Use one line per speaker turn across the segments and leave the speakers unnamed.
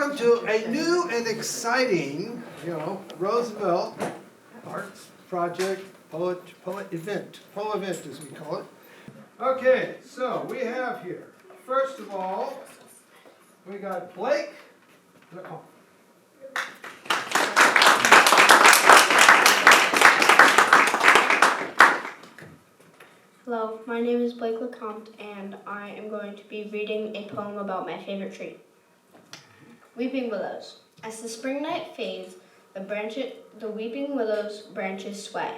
welcome to a new and exciting, Roosevelt Arts Project Poe-Event. Poe-Event, as we call it. Okay, so we have here, first of all, we got Blake.
Hello, my name is Blake LeCompte, and I am going to be reading a poem about my favorite tree. Weeping Willows. As the spring night fades, the weeping willow's branches sway.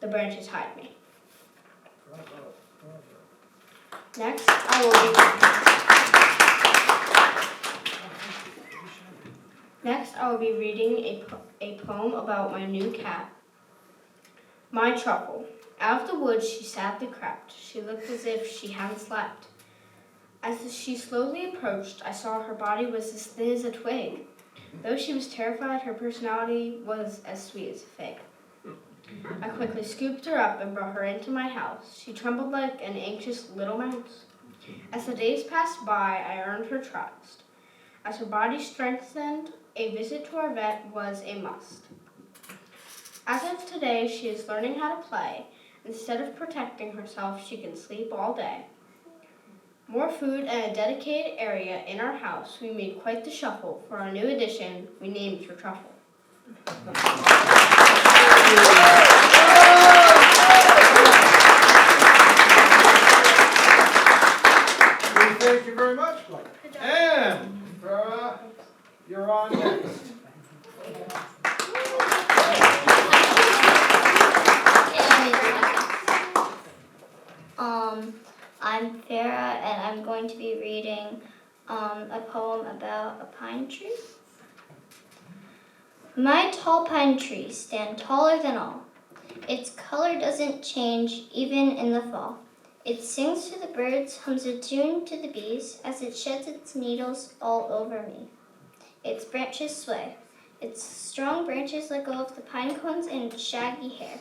The branches hide me. Next, I will be reading a poem about my new cat, My Truffle. Out of the woods she sadly crept. She looked as if she hadn't slept. As she slowly approached, I saw her body was as thin as a twig. Though she was terrified, her personality was as sweet as a fig. I quickly scooped her up and brought her into my house. She trembled like an anxious little mouse. As the days passed by, I earned her trust. As her body strengthened, a visit to our vet was a must. As of today, she is learning how to play. Instead of protecting herself, she can sleep all day. More food and a dedicated area in our house. We made quite the shuffle. For our new addition, we named her Truffle.
Thank you very much, Blake. And Vera, you're on next.
I'm Farah, and I'm going to be reading a poem about a pine tree. My tall pine trees stand taller than all. Its color doesn't change even in the fall. It sings to the birds, hums a tune to the bees, as it sheds its needles all over me. Its branches sway. Its strong branches let go of the pine cones and shaggy hair.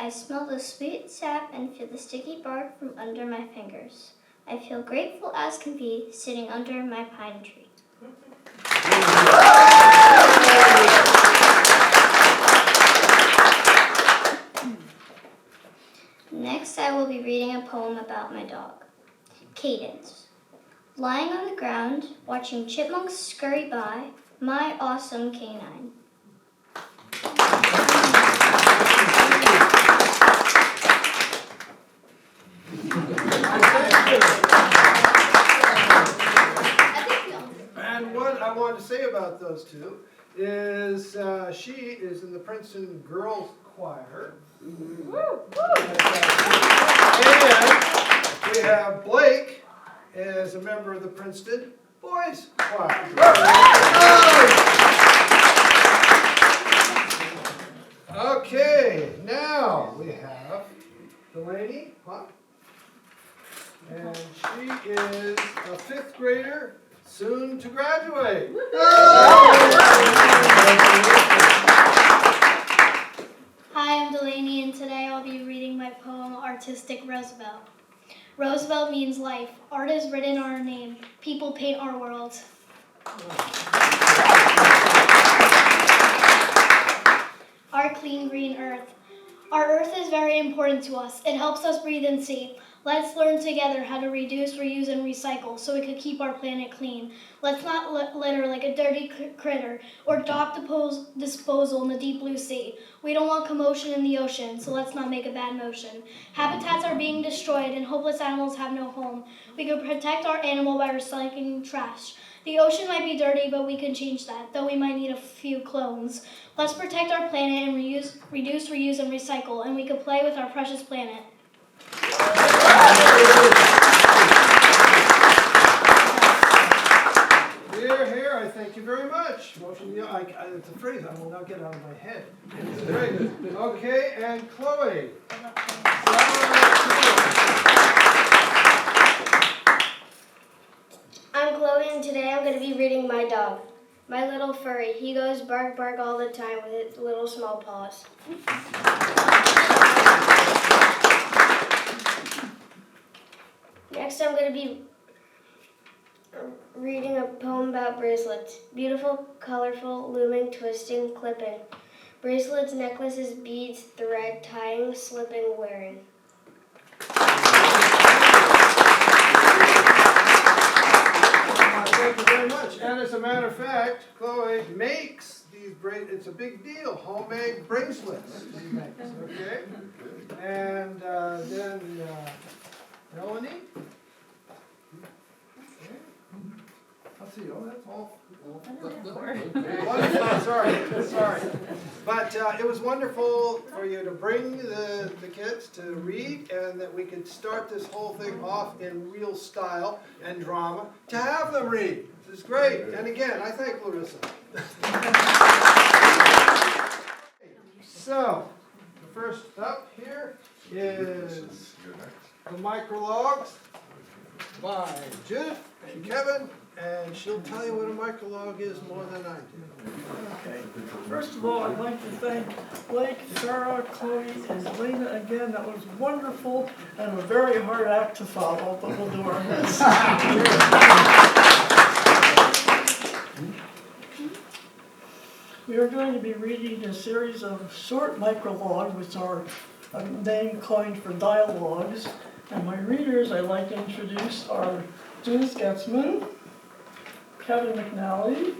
I smell the sweet sap and feel the sticky bark from under my fingers. I feel grateful as can be, sitting under my pine tree. Next, I will be reading a poem about my dog, Cadence. Lying on the ground, watching chipmunks scurry by, my awesome canine.
And what I wanted to say about those two is she is in the Princeton Girls Choir. And we have Blake as a member of the Princeton Boys Choir. Okay, now we have Delaney, and she is a 5th grader, soon to graduate.
Hi, I'm Delaney, and today I'll be reading my poem, Artistic Roosevelt. Roosevelt means life. Art is written on our name. People paint our world. Our clean green earth. Our earth is very important to us. It helps us breathe and see. Let's learn together how to reduce, reuse, and recycle so we can keep our planet clean. Let's not litter like a dirty critter or dock disposal in the deep blue sea. We don't want commotion in the ocean, so let's not make a bad motion. Habitats are being destroyed and hopeless animals have no home. We can protect our animal by recycling trash. The ocean might be dirty, but we can change that, though we might need a few clones. Let's protect our planet and reduce, reuse, and recycle, and we can play with our precious planet.
Here, I thank you very much. Motion, it's a phrase I will not get out of my head. It's great. Okay, and Chloe.
I'm Chloe, and today I'm going to be reading my dog, my little furry. He goes bark, bark all the time with his little small paws. Next, I'm going to be reading a poem about bracelets. Beautiful, colorful, looming, twisting, clipping. Bracelets, necklaces, beads, thread, tying, slipping, wearing.
Thank you very much. And as a matter of fact, Chloe makes these it's a big deal, homemade bracelets she makes, okay? And then Melanie. Okay. Let's see, oh, that's all. Wonderful, sorry. But it was wonderful for you to bring the kids to read and that we could start this whole thing off in real style and drama to have them read. This is great. And again, I thank Larissa. So, the first up here is the micrologues by Judith and Kevin. And she'll tell you what a microlog is more than I do.
Okay. First of all, I'd like to thank Blake, Sarah, Chloe, and Lena again. That was wonderful and a very hard act to follow, but we'll do our best. We are going to be reading a series of short micrologues, which are a name coined for dialogues. And my readers I'd like to introduce are Judith Getzman, Kevin McNally,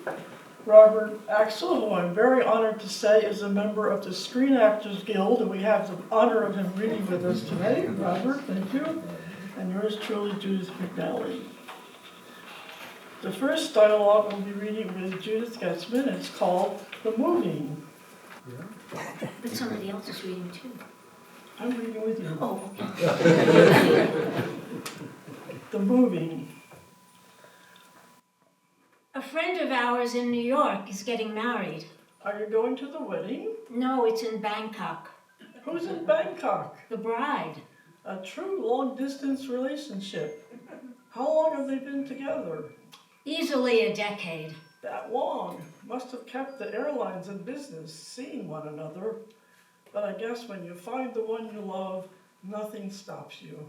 Robert Axel, who I'm very honored to say is a member of the Screen Actors Guild, and we have the honor of him reading with us today. Robert, thank you. And yours truly, Judith McNally. The first dialogue we'll be reading with Judith Getzman. It's called The Moving.
But somebody else is reading too.
I'm reading with you.
Oh, okay.
The Moving.
A friend of ours in New York is getting married.
Are you going to the wedding?
No, it's in Bangkok.
Who's in Bangkok?
The bride.
A true long-distance relationship. How long have they been together?
Easily a decade.
That long. Must have kept the airlines in business, seeing one another. But I guess when you find the one you love, nothing stops you.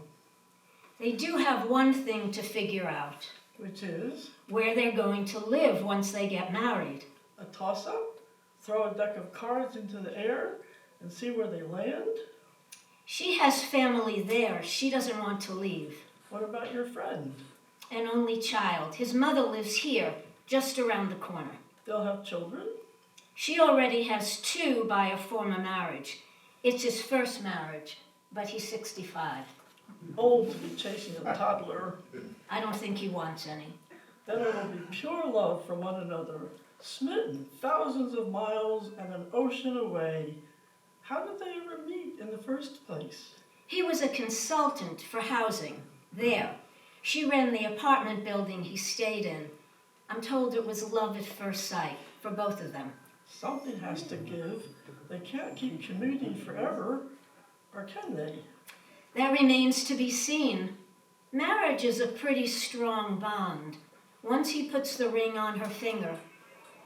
They do have one thing to figure out.
Which is?
Where they're going to live once they get married.
A toss-up? Throw a deck of cards into the air and see where they land?
She has family there. She doesn't want to leave.
What about your friend?
An only child. His mother lives here, just around the corner.
They'll have children?
She already has 2 by a former marriage. It's his first marriage, but he's 65.
Old to be chasing a toddler.
I don't think he wants any.
Then it will be pure love for one another, smitten thousands of miles and an ocean away. How did they ever meet in the first place?
He was a consultant for housing there. She ran the apartment building he stayed in. I'm told it was love at first sight for both of them.
Something has to give. They can't keep commuting forever, or can they?
That remains to be seen. Marriage is a pretty strong bond. Once he puts the ring on her finger,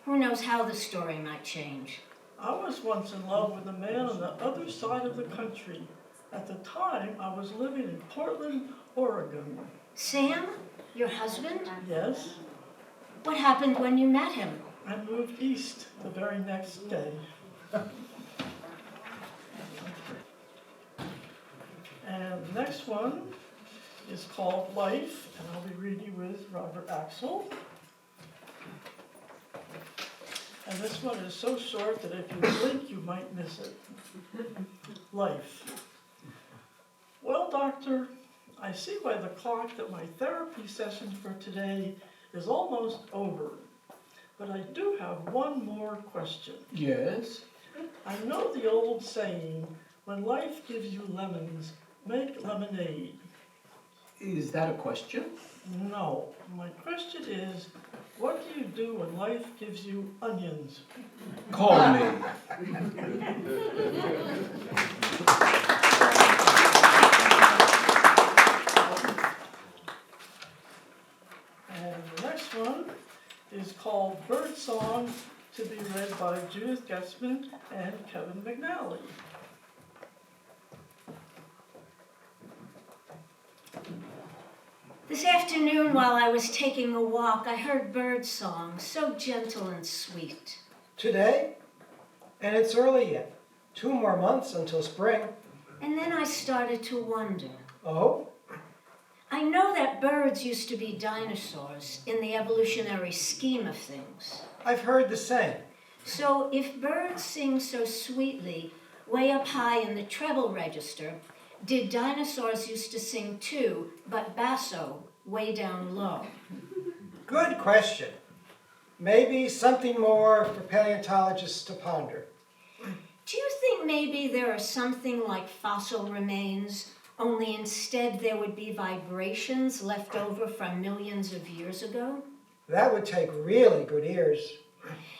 who knows how the story might change.
I was once in love with a man on the other side of the country. At the time, I was living in Portland, Oregon.
Sam, your husband?
Yes,
What happened when you met him?
I moved east the very next day. And the next one is called Life, and I'll be reading with Robert Axel. And this one is so short that if you blink, you might miss it. Life. Well, doctor, I see by the clock that my therapy session for today is almost over. But I do have one more question.
Yes?
I know the old saying, when life gives you lemons, make lemonade.
Is that a question?
No. My question is, what do you do when life gives you onions?
Call me.
And the next one is called Bird Song, to be read by Judith Getzman and Kevin McNally.
This afternoon, while I was taking a walk, I heard bird songs, so gentle and sweet.
Today? And it's early yet. 2 more months until spring.
And then I started to wonder.
Oh?
I know that birds used to be dinosaurs in the evolutionary scheme of things.
I've heard the same.
So if birds sing so sweetly, way up high in the treble register, did dinosaurs used to sing too, but basso, way down low?
Good question. Maybe something more for paleontologists to ponder.
Do you think maybe there are something like fossil remains, only instead there would be vibrations left over from millions of years ago?
That would take really good ears.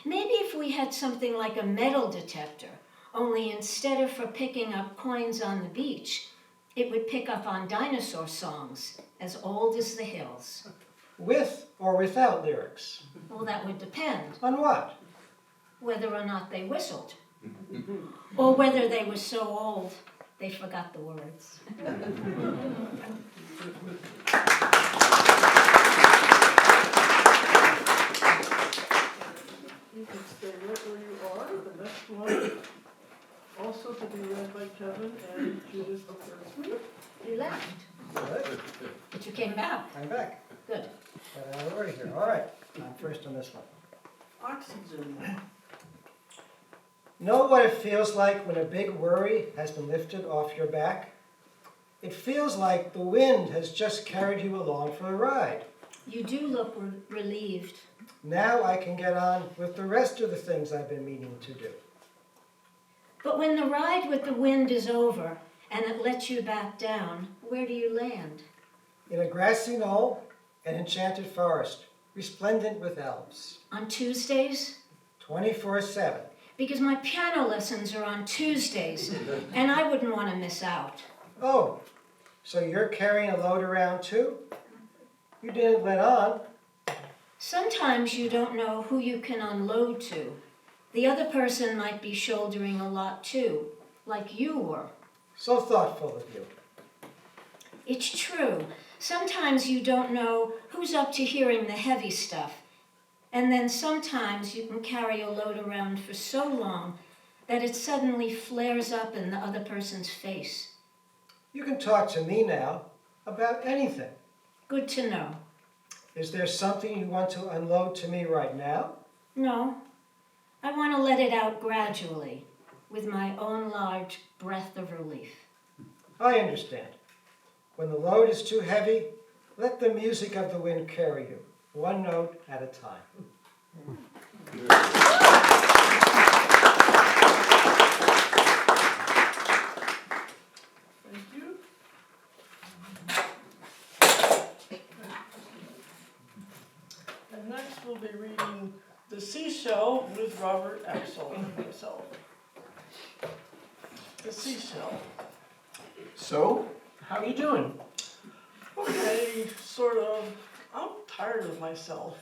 Maybe if we had something like a metal detector, only instead of for picking up coins on the beach, it would pick up on dinosaur songs as old as the hills.
With or without lyrics?
Well, that would depend.
On what?
Whether or not they whistled. Or whether they were so old they forgot the words.
You can stay right where you are. The next one, also to be read by Kevin and Judith O'Keefe.
You left,
Good.
but you came back.
I'm back.
Good.
Got out of order here. All right. I'm first on this one.
Oxygen.
Know what it feels like when a big worry has been lifted off your back? It feels like the wind has just carried you along for a ride.
You do look relieved.
Now I can get on with the rest of the things I've been meaning to do.
But when the ride with the wind is over and it lets you back down, where do you land?
In a grassy knoll, an enchanted forest, resplendent with elves.
On Tuesdays?
24/7.
Because my piano lessons are on Tuesdays, and I wouldn't want to miss out.
Oh, so you're carrying a load around too? You didn't let on.
Sometimes you don't know who you can unload to. The other person might be shouldering a lot too, like you were.
So thoughtful of you.
It's true. Sometimes you don't know who's up to hearing the heavy stuff. And then sometimes you can carry a load around for so long that it suddenly flares up in the other person's face.
You can talk to me now about anything.
Good to know.
Is there something you want to unload to me right now?
No, I want to let it out gradually, with my own large breath of relief.
I understand. When the load is too heavy, let the music of the wind carry you, one note at a time.
Thank you. And next we'll be reading The Seashell with Robert Axel and myself. The Seashell.
So, how are you doing?
Okay, sort of. I'm tired of myself.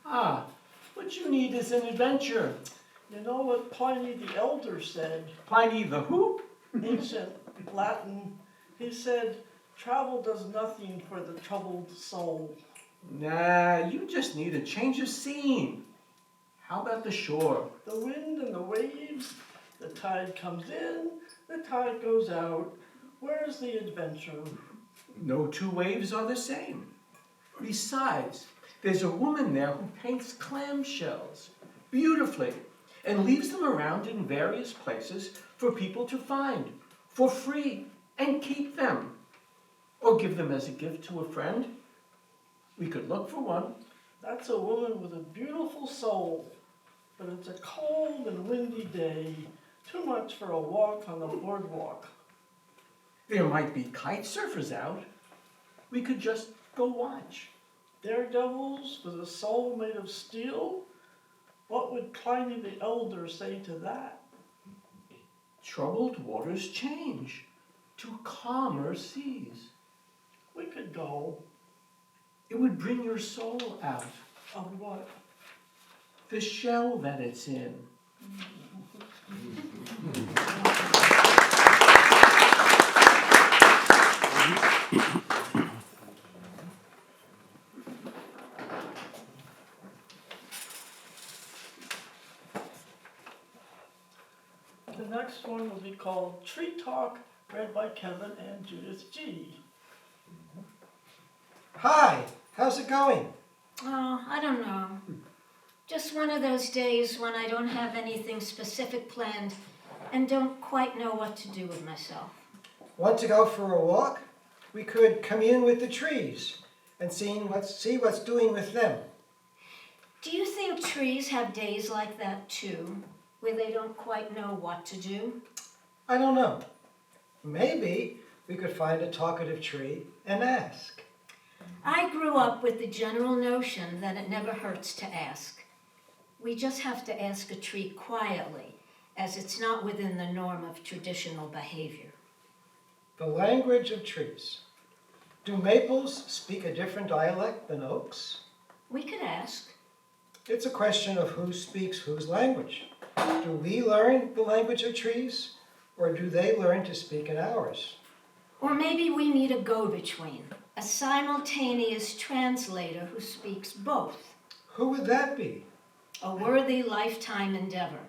Ah, what you need is an adventure.
You know what Pliny the Elder said?
Pliny the who?
Ancient Latin. He said, travel does nothing for the troubled soul.
Nah, you just need a change of scene. How about the shore?
The wind and the waves, the tide comes in, the tide goes out. Where's the adventure?
No two waves are the same. Besides, there's a woman there who paints clamshells beautifully and leaves them around in various places for people to find for free and keep them. Or give them as a gift to a friend. We could look for one.
That's a woman with a beautiful soul, but it's a cold and windy day. Too much for a walk on the boardwalk.
There might be kite surfers out. We could just go watch.
Daredevils with a soul made of steel? What would Pliny the Elder say to that?
Troubled waters change to calmer seas.
We could go.
It would bring your soul out,
Of what?
the shell that it's in.
the next one will be called Tree Talk, read by Kevin and Judith G.
Hi, how's it going?
Oh, I don't know. Just one of those days when I don't have anything specific planned and don't quite know what to do with myself.
Want to go for a walk? We could commune with the trees and see what's doing with them.
Do you think trees have days like that too, where they don't quite know what to do?
I don't know. Maybe we could find a talkative tree and ask.
I grew up with the general notion that it never hurts to ask. We just have to ask a tree quietly, as it's not within the norm of traditional behavior.
The language of trees. Do maples speak a different dialect than oaks?
We could ask.
It's a question of who speaks whose language. Do we learn the language of trees, or do they learn to speak in ours?
Or maybe we need a go-between, a simultaneous translator who speaks both.
Who would that be?
A worthy lifetime endeavor.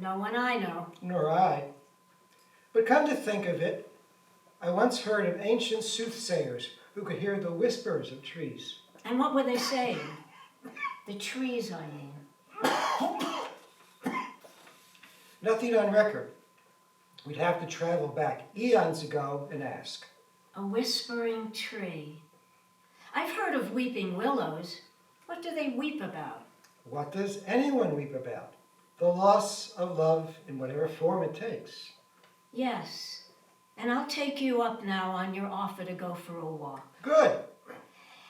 No one I know.
Nor I. But come to think of it, I once heard of ancient soothsayers who could hear the whispers of trees.
And what were they saying? The trees, I mean.
Nothing on record. We'd have to travel back eons ago and ask.
A whispering tree. I've heard of weeping willows. What do they weep about?
What does anyone weep about? The loss of love in whatever form it takes.
Yes. And I'll take you up now on your offer to go for a walk.
Good.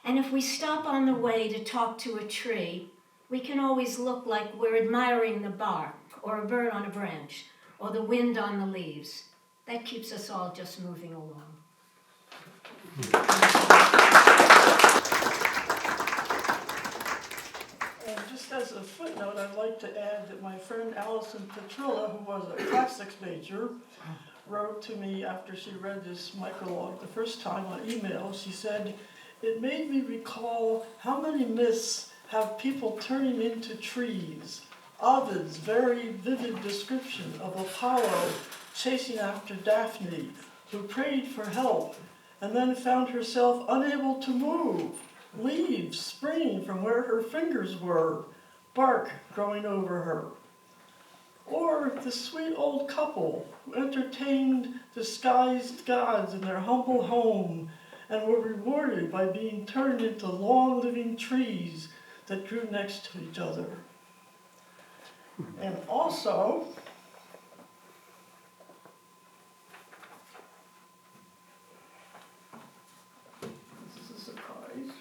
And if we stop on the way to talk to a tree, we can always look like we're admiring the bark, or a bird on a branch, or the wind on the leaves. That keeps us all just moving along.
And just as a footnote, I'd like to add that my friend Allison Petrilla, who was a classics major, wrote to me after she read this micrologue the first time on email. She said, "It made me recall how many myths have people turning into trees. Ovid's very vivid description of Apollo chasing after Daphne, who prayed for help and then found herself unable to move, leaves springing from where her fingers were, bark growing over her. Or the sweet old couple who entertained disguised gods in their humble home and were rewarded by being turned into long living trees that grew next to each other." And also, this is a surprise.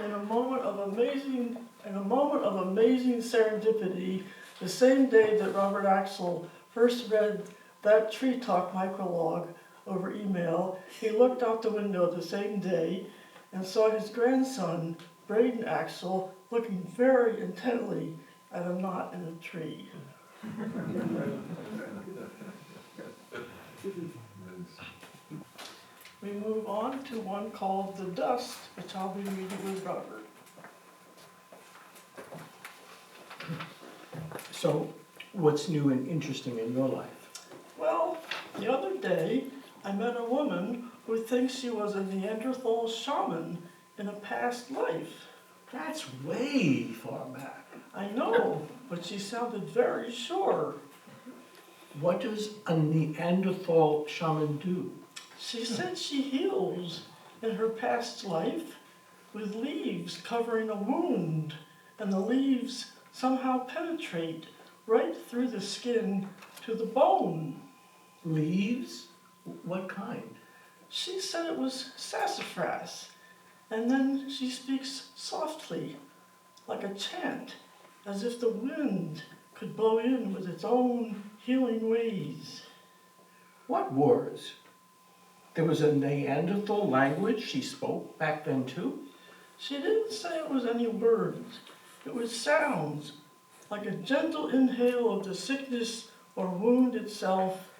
In a moment of amazing serendipity, the same day that Robert Axel first read that Tree Talk micrologue over email, he looked out the window the same day and saw his grandson, Braden Axel, looking very intently at a knot in a tree. We move on to one called The Dust, which I'll be reading with Robert.
So, what's new and interesting in your life?
Well, the other day, I met a woman who thinks she was a Neanderthal shaman in a past life.
That's way far back.
I know, but she sounded very sure.
What does a Neanderthal shaman do?
She said she heals in her past life with leaves covering a wound, and the leaves somehow penetrate right through the skin to the bone.
Leaves? What kind?
She said it was sassafras, and then she speaks softly, like a chant, as if the wind could blow in with its own healing ways.
What words? There was a Neanderthal language she spoke back then too?
She didn't say it was any words. It was sounds, like a gentle inhale of the sickness or wound itself,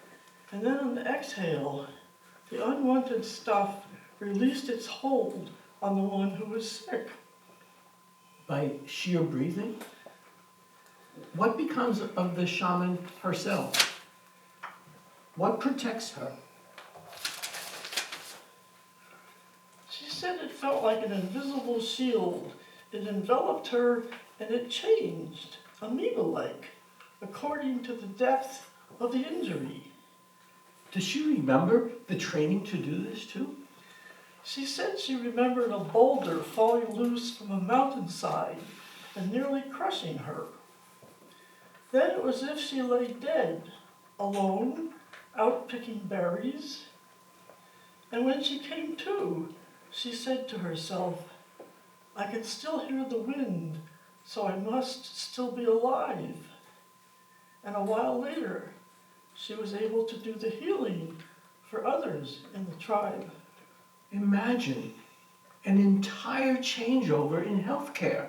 and then on the exhale, the unwanted stuff released its hold on the one who was sick.
By sheer breathing? What becomes of the shaman herself? What protects her?
She said it felt like an invisible shield. It enveloped her and it changed, amoeba-like, according to the depth of the injury.
Does she remember the training to do this too?
She said she remembered a boulder falling loose from a mountainside and nearly crushing her. Then it was as if she lay dead, alone, out picking berries. And when she came to, she said to herself, I can still hear the wind, so I must still be alive. And a while later, she was able to do the healing for others in the tribe.
Imagine an entire changeover in healthcare.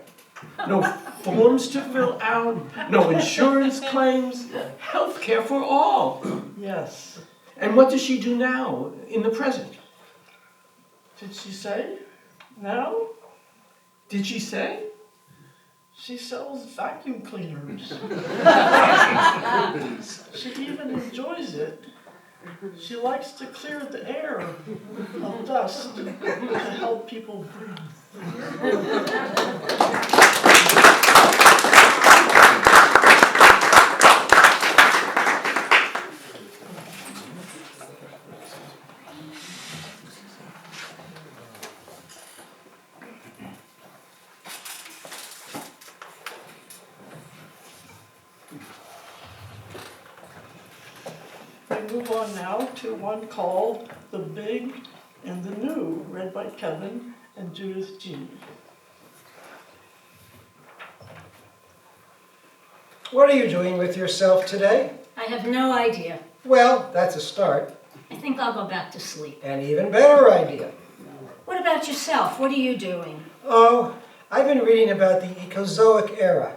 No forms to fill out, no insurance claims, healthcare for all.
Yes.
And what does she do now, in the present?
Did she say? Now?
Did she say?
She sells vacuum cleaners. She even enjoys it. She likes to clear the air of dust to help people breathe. We move on now to one called The Big and the New, read by Kevin and Judith G.
What are you doing with yourself today?
I have no idea.
Well, that's a start.
I think I'll go back to sleep.
An even better idea.
What about yourself? What are you doing?
Oh, I've been reading about the Ecozoic era,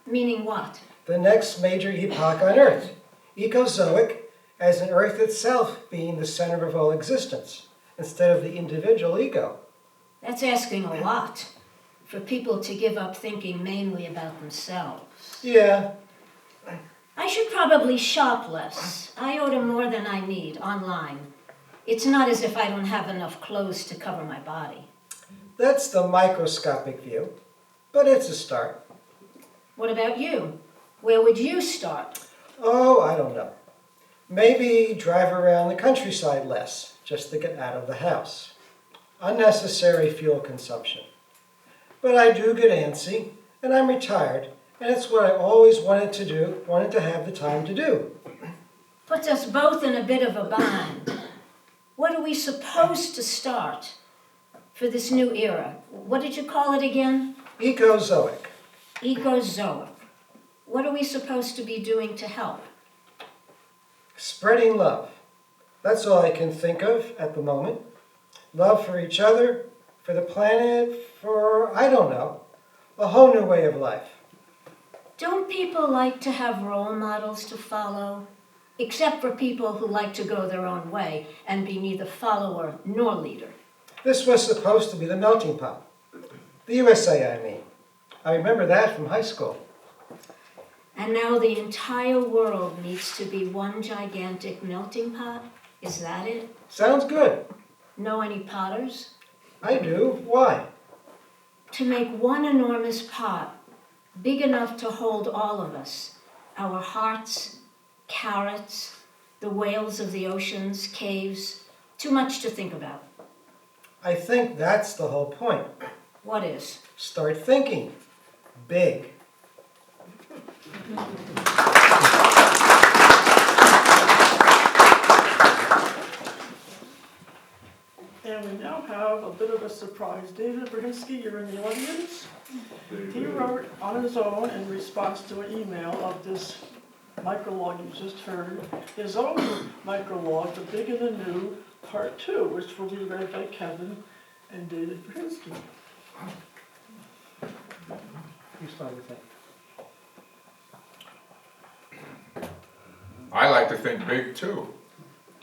Meaning what?
the next major epoch on Earth. Ecozoic, as in Earth itself being the center of all existence, instead of the individual ego.
That's asking a lot. For people to give up thinking mainly about themselves.
Yeah,
I should probably shop less. I order more than I need online. It's not as if I don't have enough clothes to cover my body.
that's the microscopic view, but it's a start.
What about you? Where would you start?
Oh, I don't know. Maybe drive around the countryside less, just to get out of the house. Unnecessary fuel consumption. But I do get antsy, and I'm retired, and it's what I always wanted to do, wanted to have the time to do.
Puts us both in a bit of a bind. What are we supposed to start for this new era? What did you call it again?
Ecozoic.
Ecozoic. What are we supposed to be doing to help?
Spreading love. That's all I can think of at the moment. Love for each other, for the planet, for, I don't know, a whole new way of life.
Don't people like to have role models to follow? Except for people who like to go their own way and be neither follower nor leader.
This was supposed to be the melting pot. The USA, I mean. I remember that from high school.
And now the entire world needs to be one gigantic melting pot? Is that it?
Sounds good.
Know any potters?
I do. Why?
To make one enormous pot, big enough to hold all of us, our hearts, carrots, the whales of the oceans, caves, too much to think about.
I think that's the whole point.
What is?
Start thinking. Big.
And we now have a bit of a surprise. David Brzezinski, you're in the audience. He wrote on his own in response to an email of this microlog you just heard, his own microlog, The Big and the New, Part 2, which will be read by Kevin and David Brzezinski.
You start with that.
I like to think big too.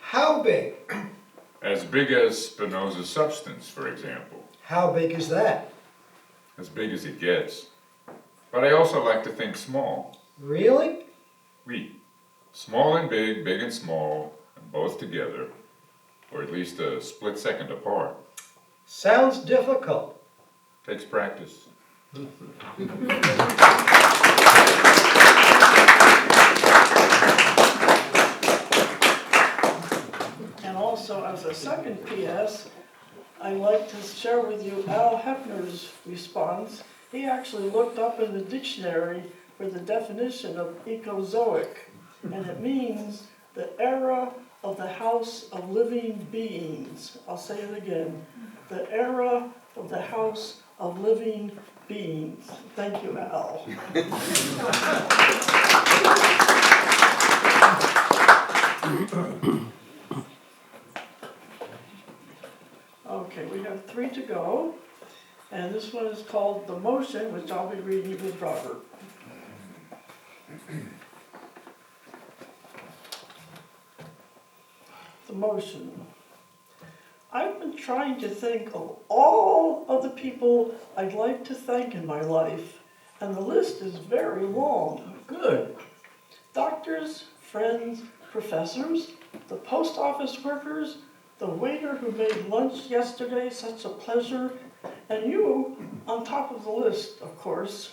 How big?
As big as Spinoza's substance, for example.
How big is that?
As big as it gets. But I also like to think small.
Really?
Oui. Small and big, big and small, and both together. Or at least a split second apart.
Sounds difficult.
Takes practice.
And also, as a second PS, I'd like to share with you Al Hepner's response. He actually looked up in the dictionary for the definition of ecozoic, and it means the era of the house of living beings. I'll say it again. The era of the house of living beings. Thank you, Al. Okay, we have 3 to go, and this one is called The Motion, which I'll be reading with Robert. The motion. I've been trying to think of all of the people I'd like to thank in my life, and the list is very long.
Good.
Doctors, friends, professors, the post office workers, the waiter who made lunch yesterday such a pleasure, and you on top of the list, of course.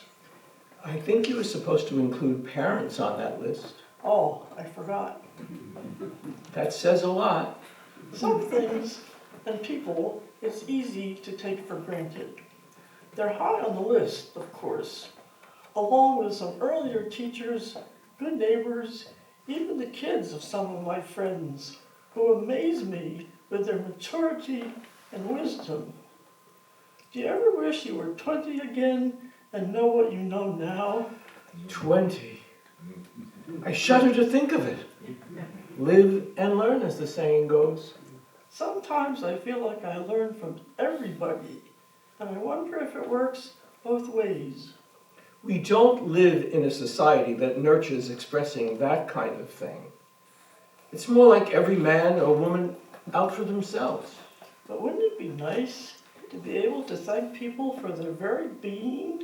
I think you were supposed to include parents on that list.
Oh, I forgot.
That says a lot.
Some things and people it's easy to take for granted. They're high on the list, of course, along with some earlier teachers, good neighbors, even the kids of some of my friends who amaze me with their maturity and wisdom. Do you ever wish you were 20 again and know what you know now?
20. I shudder to think of it. Live and learn, as the saying goes.
Sometimes I feel like I learn from everybody, and I wonder if it works both ways.
We don't live in a society that nurtures expressing that kind of thing. It's more like every man or woman out for themselves.
But wouldn't it be nice to be able to thank people for their very being?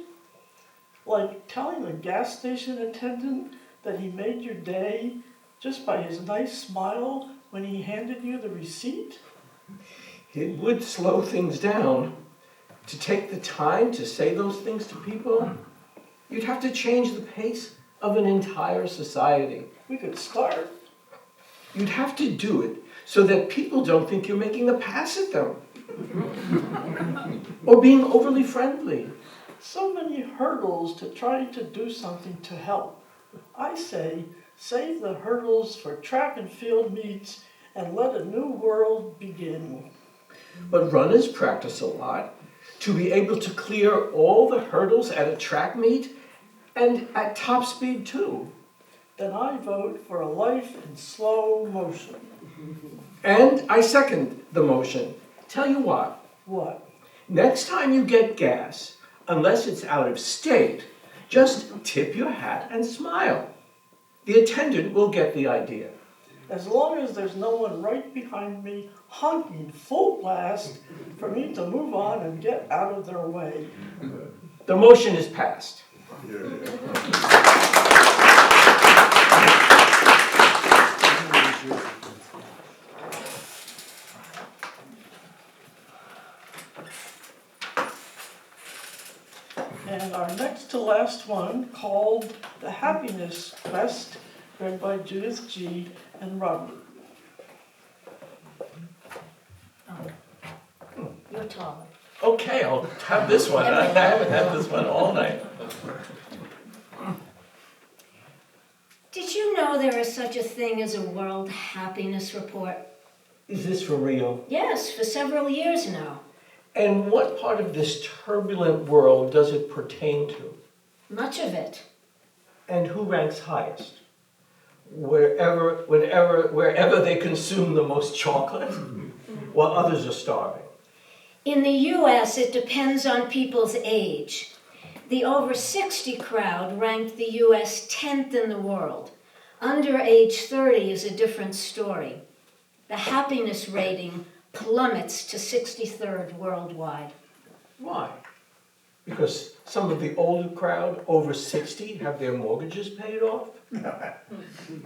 Like telling a gas station attendant that he made your day just by his nice smile when he handed you the receipt?
It would slow things down. To take the time to say those things to people, you'd have to change the pace of an entire society.
We could start.
You'd have to do it so that people don't think you're making a pass at them. Or being overly friendly.
So many hurdles to trying to do something to help. I say, save the hurdles for track and field meets and let a new world begin.
But runners practice a lot to be able to clear all the hurdles at a track meet and at top speed too.
Then I vote for a life in slow motion.
And I second the motion. Tell you what,
What?
next time you get gas, unless it's out of state, just tip your hat and smile. The attendant will get the idea.
As long as there's no one right behind me honking full blast for me to move on and get out of their way.
The motion is passed.
And our next to last one, called The Happiness Quest, read by Judith G. and Robert.
You're taller.
Okay, I'll have this one. I haven't had this one all night.
Did you know there is such a thing as a World Happiness Report?
Is this for real?
Yes, for several years now.
And what part of this turbulent world does it pertain to?
Much of it.
And who ranks highest? Wherever they consume the most chocolate, while others are starving.
In the U.S., it depends on people's age. The over 60 crowd ranked the U.S. 10th in the world. Under age 30 is a different story. The happiness rating plummets to 63rd worldwide.
Why? Because some of the older crowd, over 60, have their mortgages paid off.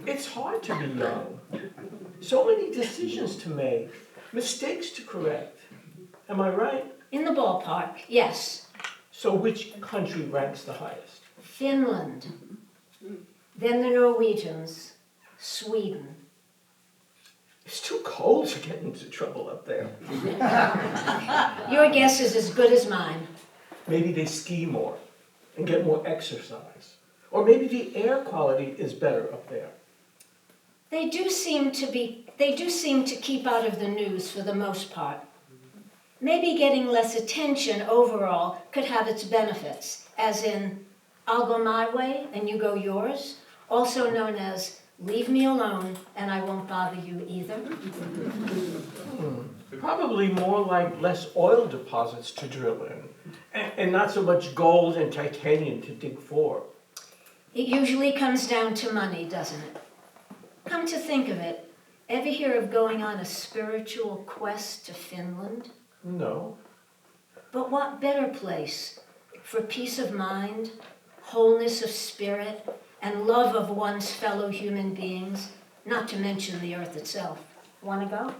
It's hard to be young. So many decisions to make, mistakes to correct. Am I right?
In the ballpark, yes.
So which country ranks the highest?
Finland. Then the Norwegians. Sweden.
It's too cold to get into trouble up there.
Your guess is as good as mine.
Maybe they ski more and get more exercise. Or maybe the air quality is better up there.
They do seem to keep out of the news for the most part. Maybe getting less attention overall could have its benefits, as in, I'll go my way and you go yours, also known as, leave me alone and I won't bother you either.
Probably more like less oil deposits to drill in, and not so much gold and titanium to dig for.
It usually comes down to money, doesn't it? Come to think of it, ever hear of going on a spiritual quest to Finland?
No.
But what better place for peace of mind, wholeness of spirit, and love of one's fellow human beings, not to mention the earth itself. Want to go?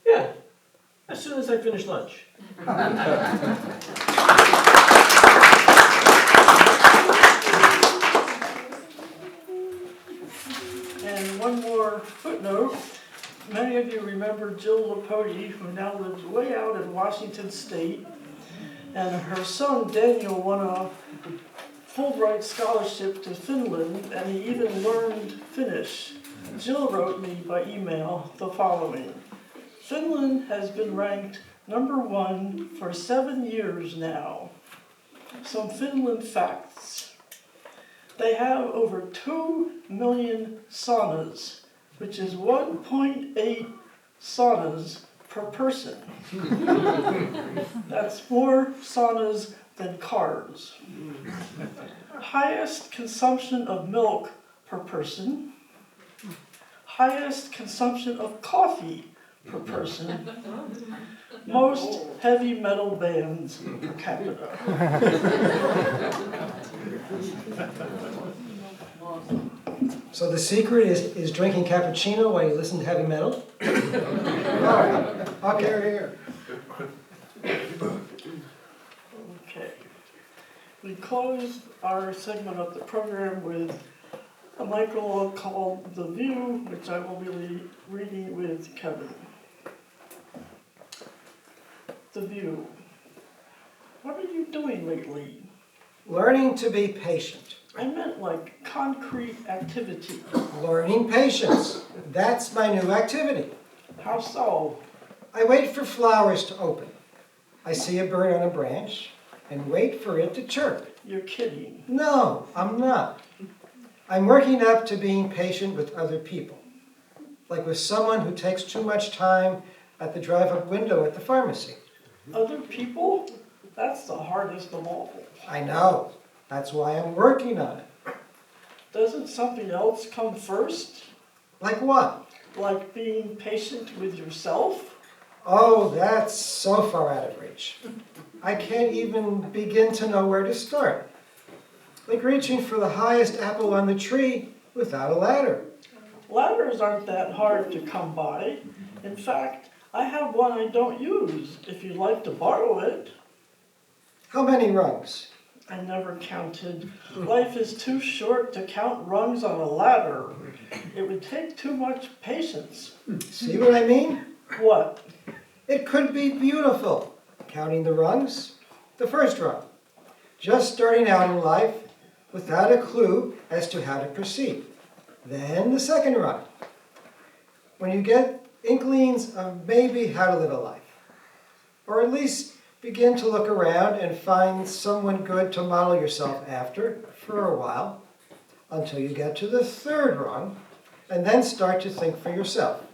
Yeah, as soon as I finish lunch.
And one more footnote. Many of you remember Jill Lapoti, who now lives way out in Washington State, and her son Daniel won a Fulbright scholarship to Finland, and he even learned Finnish. Jill wrote me by email the following. Finland has been ranked #1 for 7 years now. Some Finland facts. They have over 2 million saunas, which is 1.8 saunas per person. That's more saunas than cars. Highest consumption of milk per person. Highest consumption of coffee per person. Most heavy metal bands per capita.
So the secret is drinking cappuccino while you listen to heavy metal? All right. Okay.
Here.
Okay. We closed our segment of the program with a micrologue called The View, which I will be reading with Kevin. The View. What are you doing lately?
Learning to be patient.
I meant like concrete activity.
Learning patience. That's my new activity.
How so?
I wait for flowers to open. I see a bird on a branch and wait for it to chirp.
You're kidding.
No, I'm not. I'm working up to being patient with other people. Like with someone who takes too much time at the drive-up window at the pharmacy.
Other people? That's the hardest of all.
I know. That's why I'm working on it.
Doesn't something else come first?
Like what?
Like being patient with yourself?
Oh, that's so far out of reach. I can't even begin to know where to start. Like reaching for the highest apple on the tree without a ladder.
Ladders aren't that hard to come by. In fact, I have one I don't use, if you'd like to borrow it.
How many rungs?
I never counted. Life is too short to count rungs on a ladder. It would take too much patience.
See what I mean?
What?
It could be beautiful. Counting the rungs. The first rung. Just starting out in life without a clue as to how to proceed. Then the second rung. When you get inklings of maybe how to live a life. Or at least begin to look around and find someone good to model yourself after for a while until you get to the third rung and then start to think for yourself.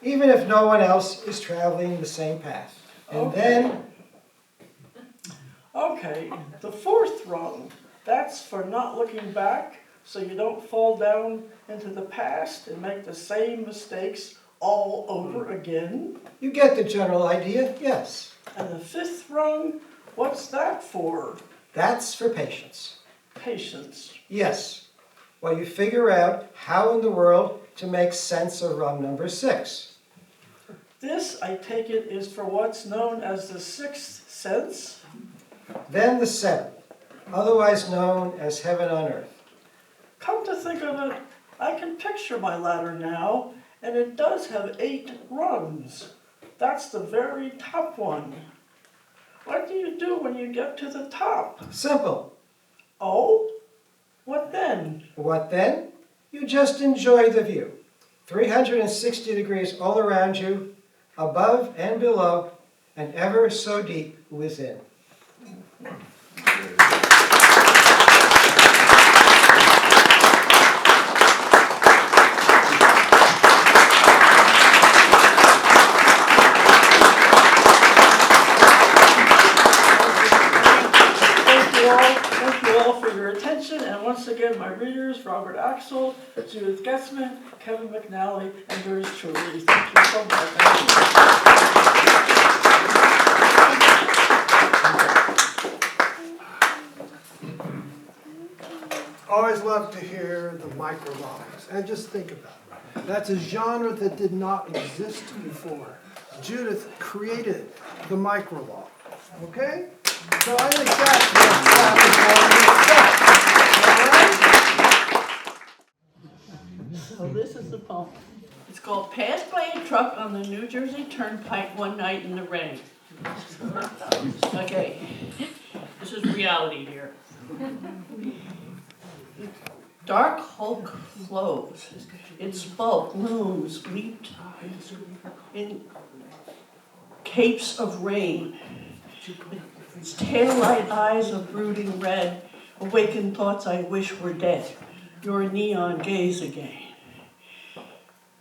Even if no one else is traveling the same path. And then...
Okay, the fourth rung. That's for not looking back so you don't fall down into the past and make the same mistakes all over again.
You get the general idea, yes.
And the fifth rung, What's that for?
That's for patience.
Patience.
Yes, while you figure out how in the world to make sense of rung number 6.
This, I take it, is for what's known as the sixth sense?
Then the 7th, otherwise known as heaven on earth.
Come to think of it, I can picture my ladder now, and it does have 8 rungs. That's the very top one. What do you do when you get to the top?
Simple.
Oh? What then?
What then? You just enjoy the view. 360 degrees all around you, above and below, and ever so deep within.
Thank you all for your attention, and once again, my readers, Robert Axel, Judith Getzman, Kevin McNally, and yours truly. Thank you so much.
Always love to hear the micrologues, and just think about it. That's a genre that did not exist before. Judith created the micrologue, okay? So I think that's what's happening.
So this is the poem. It's called Passed by a Truck on the New Jersey Turnpike One Night in the Rain. Okay, this is reality here. Dark hulk flows, its bulk looms leaped in capes of rain. Its tail-light eyes of brooding red awaken thoughts I wish were dead, your neon gaze again.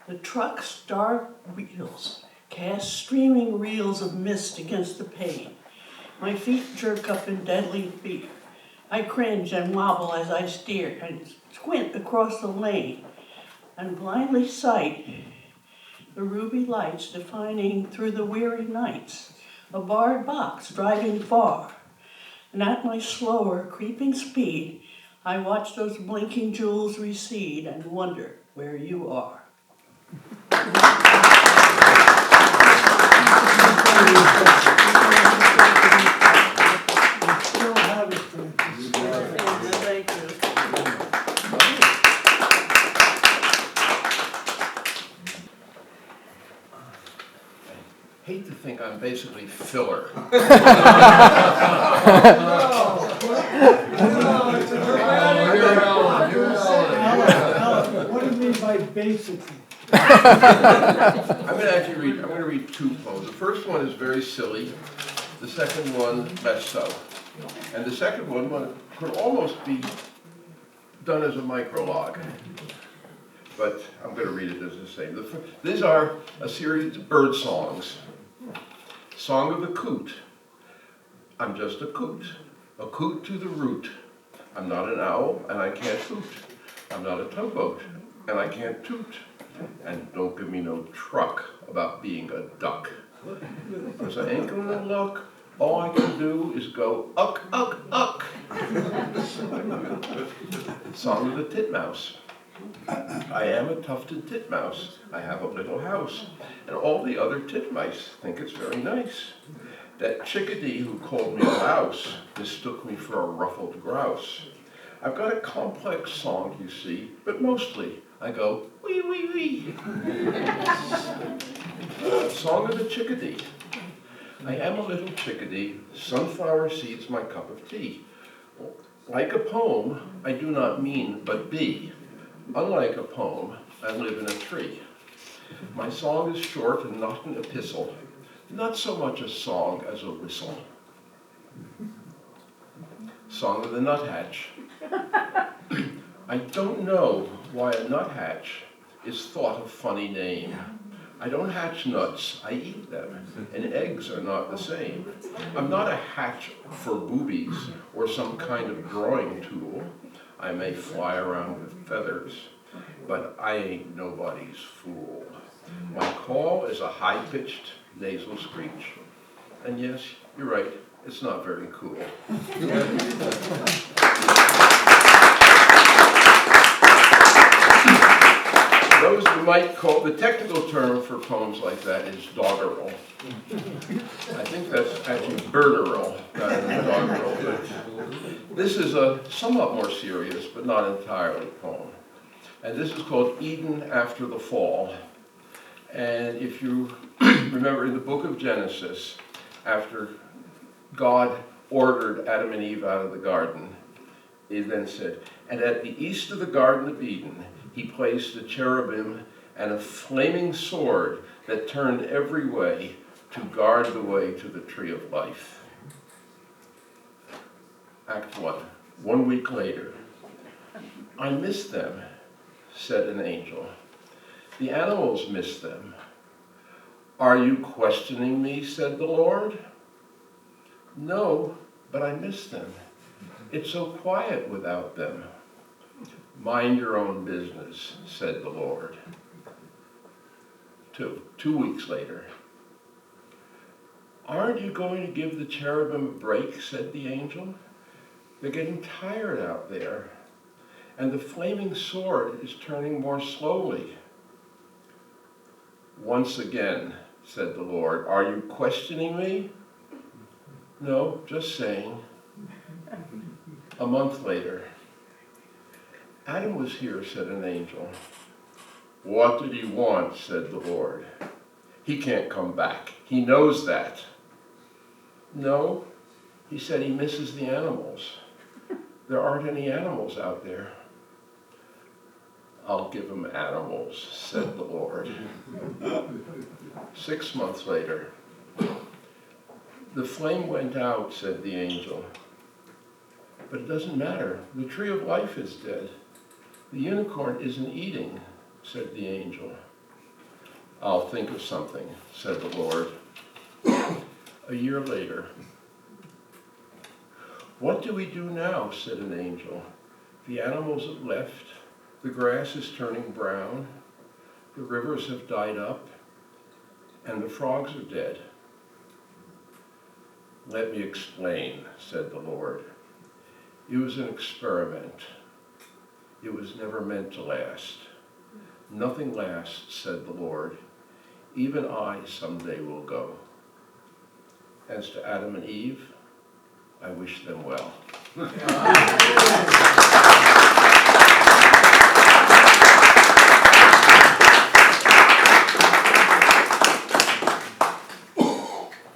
The truck's dark wheels cast streaming reels of mist against the pane. My feet jerk up in deadly fear. I cringe and wobble as I steer and squint across the lane and blindly sight the ruby lights defining through the weary nights, a barred box driving far. And at my slower, creeping speed, I watch those blinking jewels recede and wonder where you are. Thank you.
Hate to think I'm basically filler.
What do you mean by basically?
I'm going to read 2 poems. The first one is very silly. The second one, less so. And the second one could almost be done as a micrologue. But I'm going to read it as the same. These are a series of bird songs. Song of the coot. I'm just a coot to the root. I'm not an owl, and I can't hoot. I'm not a tugboat, and I can't toot. And don't give me no truck about being a duck. Because I ain't gonna look. All I can do is go uck, uck, uck. Song of the titmouse. I am a tufted titmouse. I have a little house. And all the other titmice think it's very nice. That chickadee who called me a louse mistook me for a ruffled grouse. I've got a complex song, you see, but mostly I go, wee, wee, wee. Song of the chickadee. I am a little chickadee, sunflower seeds my cup of tea. Like a poem, I do not mean but be. Unlike a poem, I live in a tree. My song is short and not an epistle, not so much a song as a whistle. Song of the nuthatch. I don't know why a nuthatch is thought a funny name. I don't hatch nuts, I eat them, and eggs are not the same. I'm not a hatch for boobies or some kind of drawing tool. I may fly around with feathers, but I ain't nobody's fool. My call is a high-pitched nasal screech. And yes, you're right, It's not very cool. Those you might call, the technical term for poems like that is doggerel. I think that's actually birderel, rather than doggerel. But this is a somewhat more serious, but not entirely, poem. And this is called Eden After the Fall. And if you remember in the book of Genesis, after God ordered Adam and Eve out of the garden, he then said, "And at the east of the Garden of Eden, he placed a cherubim and a flaming sword that turned every way to guard the way to the tree of life." Act 1. 1 week later. "I miss them," said an angel. "The animals miss them." "Are you questioning me?" said the Lord. "No, but I miss them. It's so quiet without them." "Mind your own business," said the Lord. 2 weeks later. "Aren't you going to give the cherubim a break?" said the angel. "They're getting tired out there, and the flaming sword is turning more slowly." "Once again," said the Lord, "are you questioning me?" "No, just saying." A month later. "Adam was here," said an angel. "What did he want?" said the Lord. "He can't come back. He knows that." "No, he said he misses the animals. There aren't any animals out there." "I'll give him animals," said the Lord. 6 months later. "The flame went out," said the angel. "But it doesn't matter. The tree of life is dead. The unicorn isn't eating," said the angel. "I'll think of something," said the Lord. A year later. "What do we do now?" said an angel. "The animals have left. The grass is turning brown. The rivers have dried up. And the frogs are dead." "Let me explain," said the Lord. "It was an experiment. It was never meant to last. Nothing lasts," said the Lord. "Even I someday will go. As to Adam and Eve, I wish them well."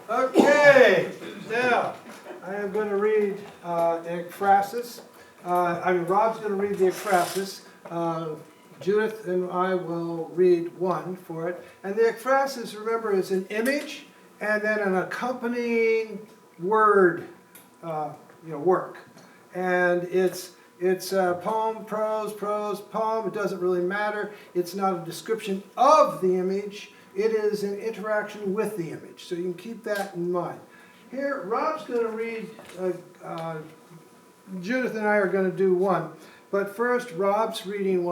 Okay, now I am going to read the ekphrasis. Rob's going to read the ekphrasis. Judith and I will read one for it. And the ekphrasis, remember, is an image and then an accompanying word, work. And it's poem, prose, poem. It doesn't really matter. It's not a description of the image. It is an interaction with the image. So you can keep that in mind. Here, Rob's going to read, Judith and I are going to do one. But first, Rob's reading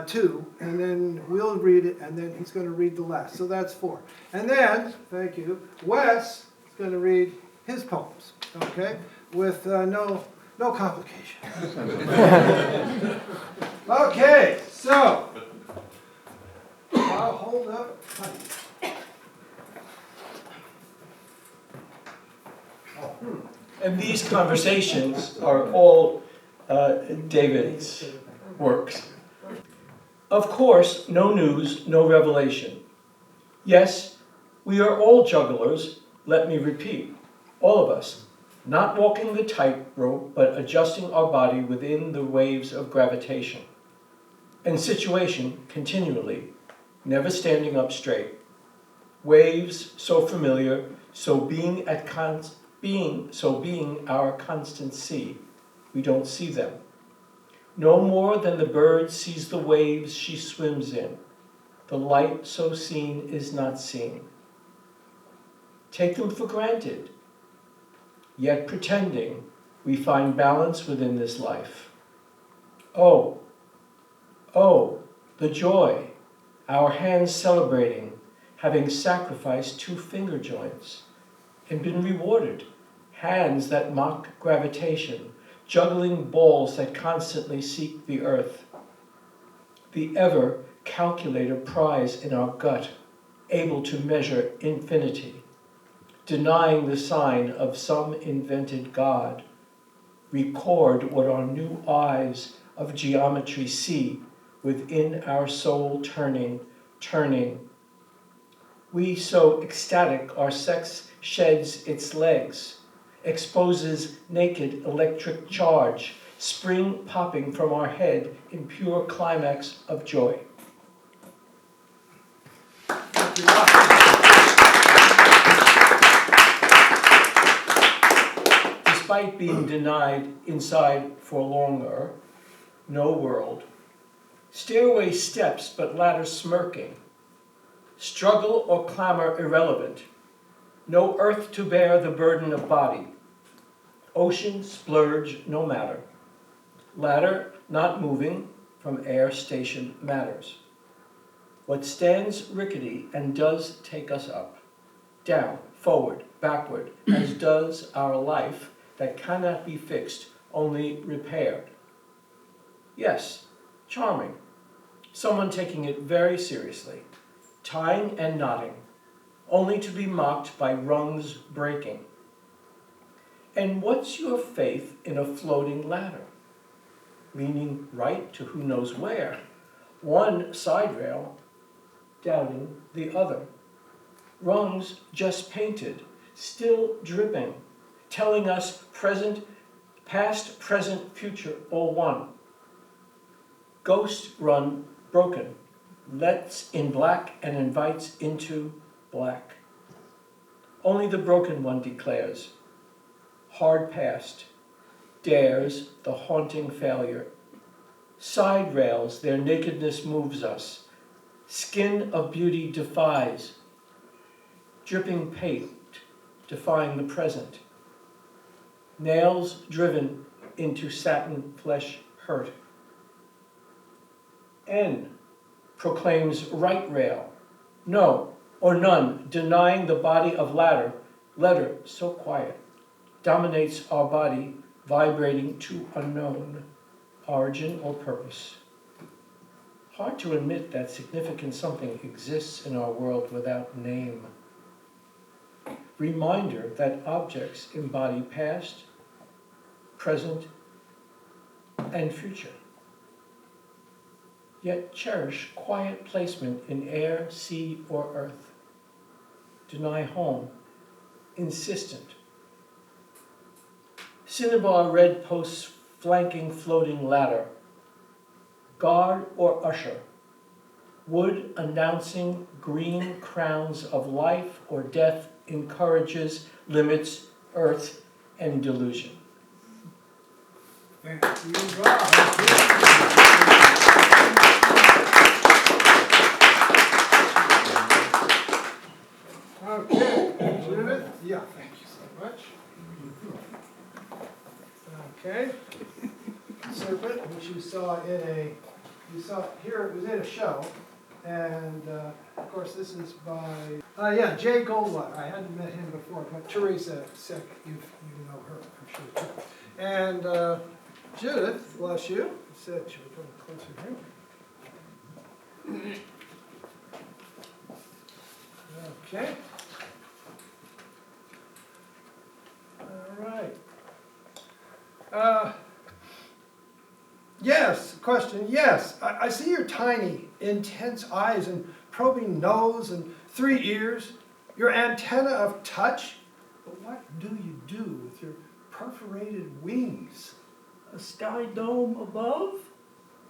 two, and then we'll read it, and then he's going to read the last. So that's 4. And then, thank you, Wes is going to read his poems, okay, with no complications. Okay, so I'll hold up tight.
And these conversations are all David's works. Of course, no news, no revelation. Yes, we are all jugglers, let me repeat, all of us, not walking the tightrope, but adjusting our body within the waves of gravitation and situation continually, never standing up straight. Waves so familiar, so being our constant sea, we don't see them. No more than the bird sees the waves she swims in. The light so seen is not seen. Take them for granted, yet pretending we find balance within this life. Oh, the joy, our hands celebrating, having sacrificed 2 finger joints and been rewarded, hands that mock gravitation, juggling balls that constantly seek the earth. The ever-calculator prize in our gut, able to measure infinity, denying the sign of some invented God, record what our new eyes of geometry see within our soul turning. We so ecstatic our sex sheds its legs, exposes naked electric charge, spring popping from our head in pure climax of joy. Despite being denied inside for longer, no world, stairway steps but ladder smirking, struggle or clamor irrelevant, no earth to bear the burden of body, ocean splurge no matter, ladder not moving from air station matters. What stands rickety and does take us up, down, forward, backward, as does our life that cannot be fixed, only repaired. Yes, charming. Someone taking it very seriously, tying and knotting, only to be mocked by rungs breaking. And what's your faith in a floating ladder? Leaning right to who knows where, one side rail, doubting the other. Rungs just painted, still dripping, telling us past, present, future, all one. Ghost run broken, lets in black and invites into black. Only the broken one declares, hard past, dares the haunting failure. Side rails, their nakedness moves us. Skin of beauty defies, dripping paint, defying the present. Nails driven into satin flesh hurt. N proclaims right rail, no or none, denying the body of ladder, letter so quiet, dominates our body, vibrating to unknown origin or purpose. Hard to admit that significant something exists in our world without name. Reminder that objects embody past, present, and future. Yet cherish quiet placement in air, sea, or earth. Deny home, insistent. Cinnabar red posts flanking floating ladder. Guard or usher. Wood announcing green crowns of life or death encourages, limits, earth, and delusion.
Thank you, Rob. Okay, Judith? Yeah, thank you so much. Okay. Serpent, which you saw here, it was in a show. And of course, this is by, Jay Goldwater. I hadn't met him before, but Teresa Sick, you know her, I'm sure too. And Judith, bless you, said she was a little closer here. Okay. All right. Yes, question, yes. I see your tiny, intense eyes and probing nose and 3 ears, your antenna of touch. But what do you do with your perforated wings?
A sky dome above,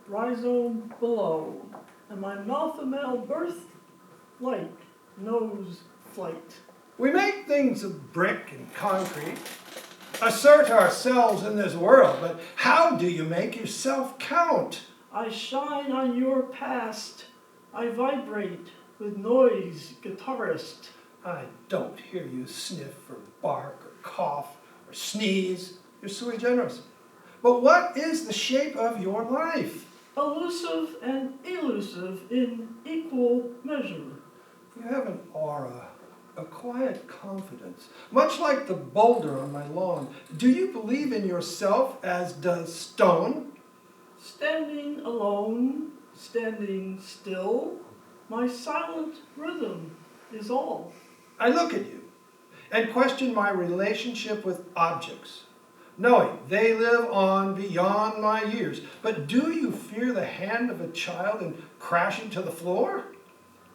rhizome below, and my Malthamel birth, flight, nose, flight.
We make things of brick and concrete, assert ourselves in this world, but how do you make yourself count?
I shine on your past. I vibrate with noise, guitarist.
I don't hear you sniff or bark or cough or sneeze. You're sui generis. But what is the shape of your life?
Elusive and elusive in equal measure.
You have an aura, a quiet confidence, much like the boulder on my lawn. Do you believe in yourself as does stone?
Standing alone, standing still, my silent rhythm is all.
I look at you and question my relationship with objects, knowing they live on beyond my years. But do you fear the hand of a child and crashing to the floor?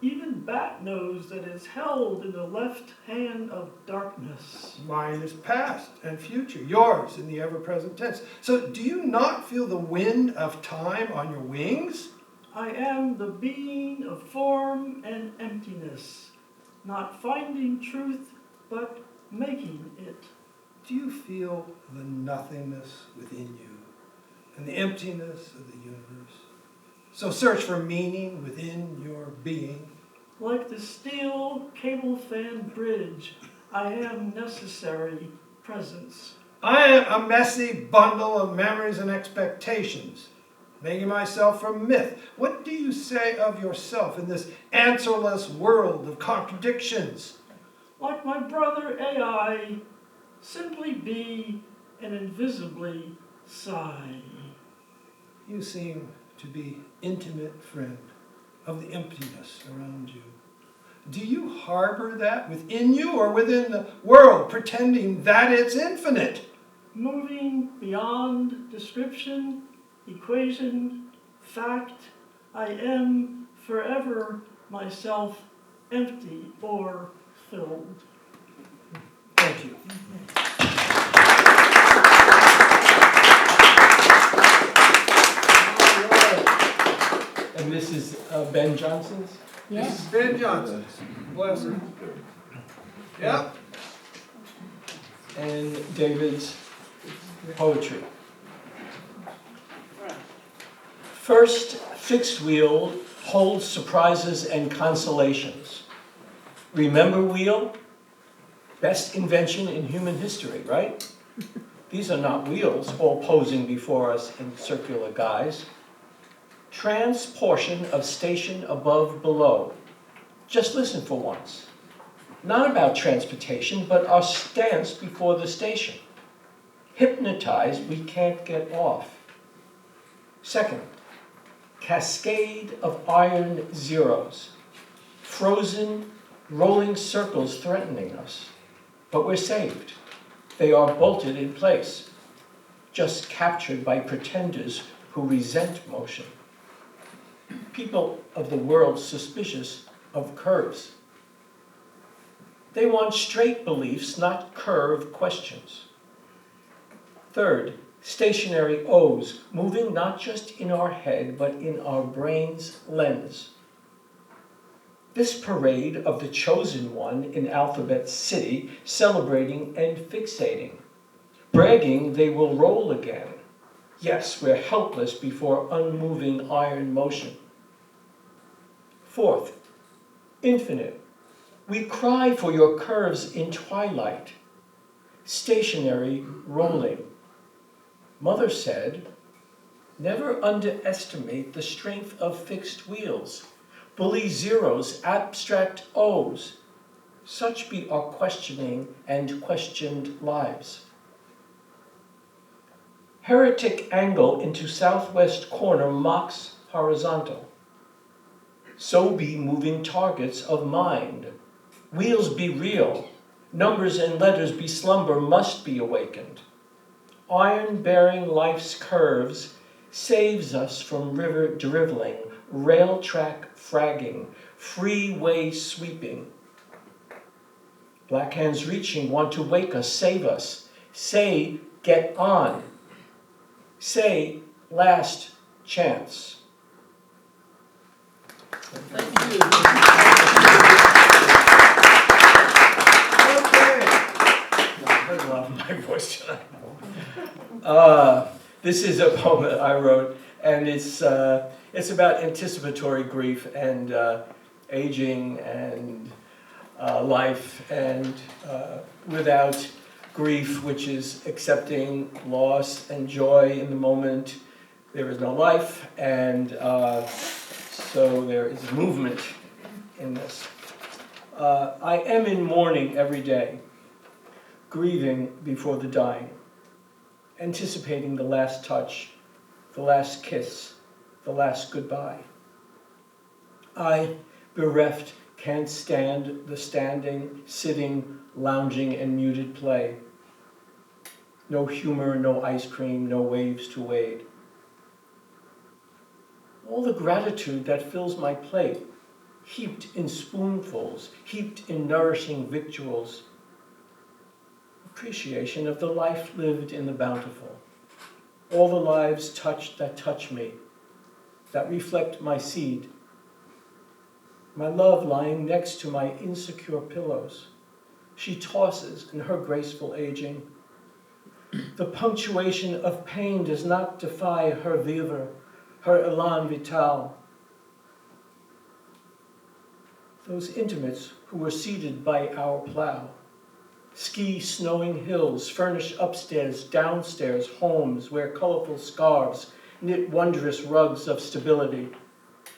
Even bat knows that it's held in the left hand of darkness.
Mine is past and future, yours in the ever-present tense. So do you not feel the wind of time on your wings?
I am the being of form and emptiness, not finding truth, but making it.
Do you feel the nothingness within you and the emptiness of the universe? So search for meaning within your being.
Like the steel cable fan bridge, I am necessary presence.
I am a messy bundle of memories and expectations, making myself from myth. What do you say of yourself in this answerless world of contradictions?
Like my brother AI, simply be and invisibly sigh.
You seem to be intimate friend of the emptiness around you. Do you harbor that within you or within the world, pretending that it's infinite?
Moving beyond description, equation, fact, I am forever myself empty or filled.
Thank you.
And this is Ben Johnson's?
This is Ben Johnson. Bless him. Yep.
And David's poetry. First, fixed wheel holds surprises and consolations. Remember wheel? Best invention in human history, right? These are not wheels, all posing before us in circular guise. Transportion of station above below. Just listen for once. Not about transportation, but our stance before the station. Hypnotized, we can't get off. Second, cascade of iron zeros. Frozen, rolling circles threatening us. But we're saved. They are bolted in place, just captured by pretenders who resent motion. People of the world suspicious of curves. They want straight beliefs, not curved questions. Third, stationary O's, moving not just in our head, but in our brain's lens. This parade of the chosen one in Alphabet City, celebrating and fixating, bragging they will roll again. Yes, we're helpless before unmoving iron motion. Fourth, infinite. We cry for your curves in twilight. Stationary rolling. Mother said, never underestimate the strength of fixed wheels. Bully zeros, abstract O's. Such be our questioning and questioned lives. Heretic angle into southwest corner mocks horizontal. So be moving targets of mind. Wheels be real. Numbers and letters be slumber must be awakened. Iron-bearing life's curves saves us from river driveling, rail track fragging, freeway sweeping. Black hands reaching want to wake us, save us. Say, get on. Say, last chance.
Thank you.
I heard a lot of my voice tonight. This is a poem that I wrote, and it's about anticipatory grief and aging and life, and without grief, which is accepting loss and joy in the moment, there is no life, and so there is movement in this. I am in mourning every day, grieving before the dying, anticipating the last touch, the last kiss, the last goodbye. I, bereft, can't stand the standing, sitting, lounging, and muted play. No humor, no ice cream, no waves to wade. All the gratitude that fills my plate, heaped in spoonfuls, heaped in nourishing victuals. Appreciation of the life lived in the bountiful. All the lives touched that touch me, that reflect my seed. My love lying next to my insecure pillows. She tosses in her graceful aging. The punctuation of pain does not defy her vivre, her elan vital. Those intimates who were seated by our plow. Ski snowing hills, furnish upstairs, downstairs homes, wear colorful scarves, knit wondrous rugs of stability.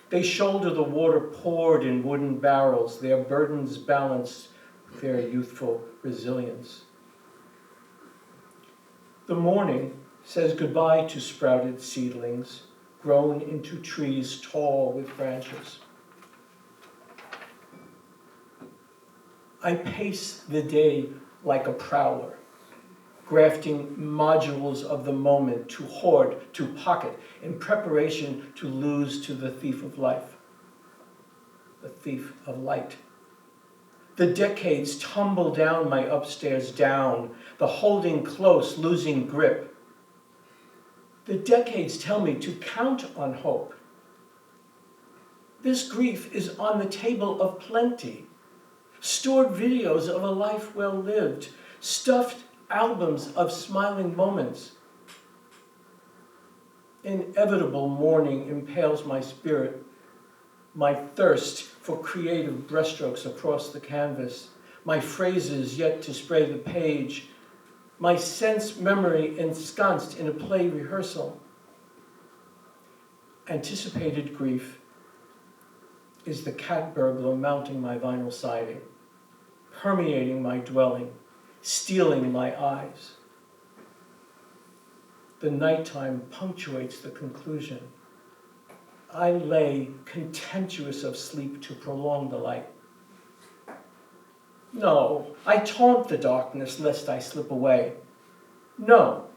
They shoulder the water poured in wooden barrels, their burdens balanced their youthful resilience. The morning says goodbye to sprouted seedlings, grown into trees tall with branches. I pace the day like a prowler, grafting modules of the moment to hoard, to pocket, in preparation to lose to the thief of life, the thief of light. The decades tumble down my upstairs down, the holding close, losing grip. The decades tell me to count on hope. This grief is on the table of plenty. Stored videos of a life well lived, stuffed albums of smiling moments. Inevitable mourning impales my spirit, my thirst for creative brushstrokes across the canvas, my phrases yet to spray the page, my sense memory ensconced in a play rehearsal. Anticipated grief is the cat burglar mounting my vinyl siding, permeating my dwelling, stealing my eyes. The nighttime punctuates the conclusion. I lay contemptuous of sleep to prolong the light. No, I taunt the darkness lest I slip away. No,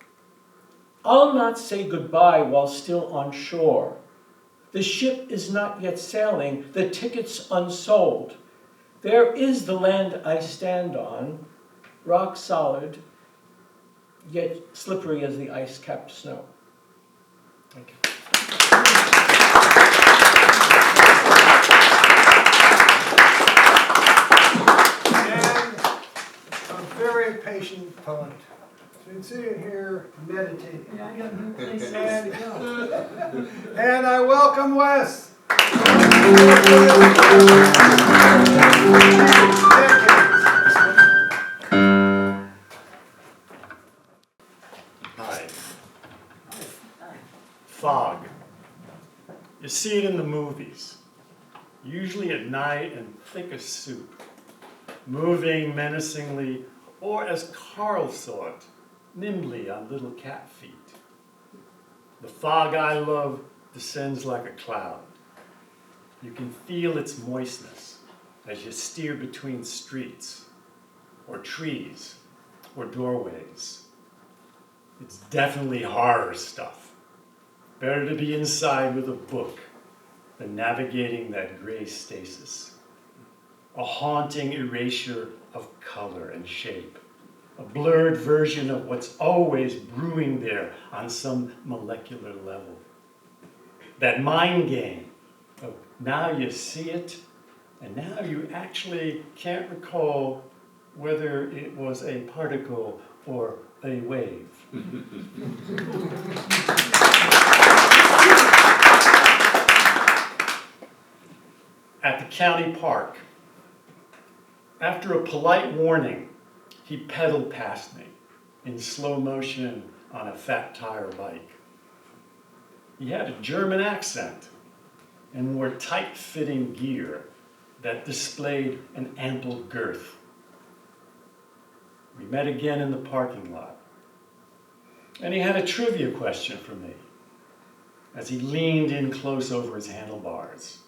I'll not say goodbye while still on shore. The ship is not yet sailing, the tickets unsold. There is the land I stand on, rock solid, yet slippery as the ice-capped snow. Thank you.
And a very patient poet. He's been sitting here meditating.
Yeah, I got new places
And,
to go.
and I welcome Wes.
Hi. Fog. You see it in the movies, usually at night and thick as soup, moving menacingly, or as Carl saw it, nimbly on little cat feet. The fog I love descends like a cloud. You can feel its moistness as you steer between streets, or trees, or doorways. It's definitely horror stuff. Better to be inside with a book than navigating that gray stasis. A haunting erasure of color and shape. A blurred version of what's always brewing there on some molecular level. That mind game of now you see it, and now you actually can't recall whether it was a particle or a wave. At the county park, after a polite warning, he pedaled past me in slow motion on a fat tire bike. He had a German accent and wore tight-fitting gear that displayed an ample girth. We met again in the parking lot, and he had a trivia question for me as he leaned in close over his handlebars.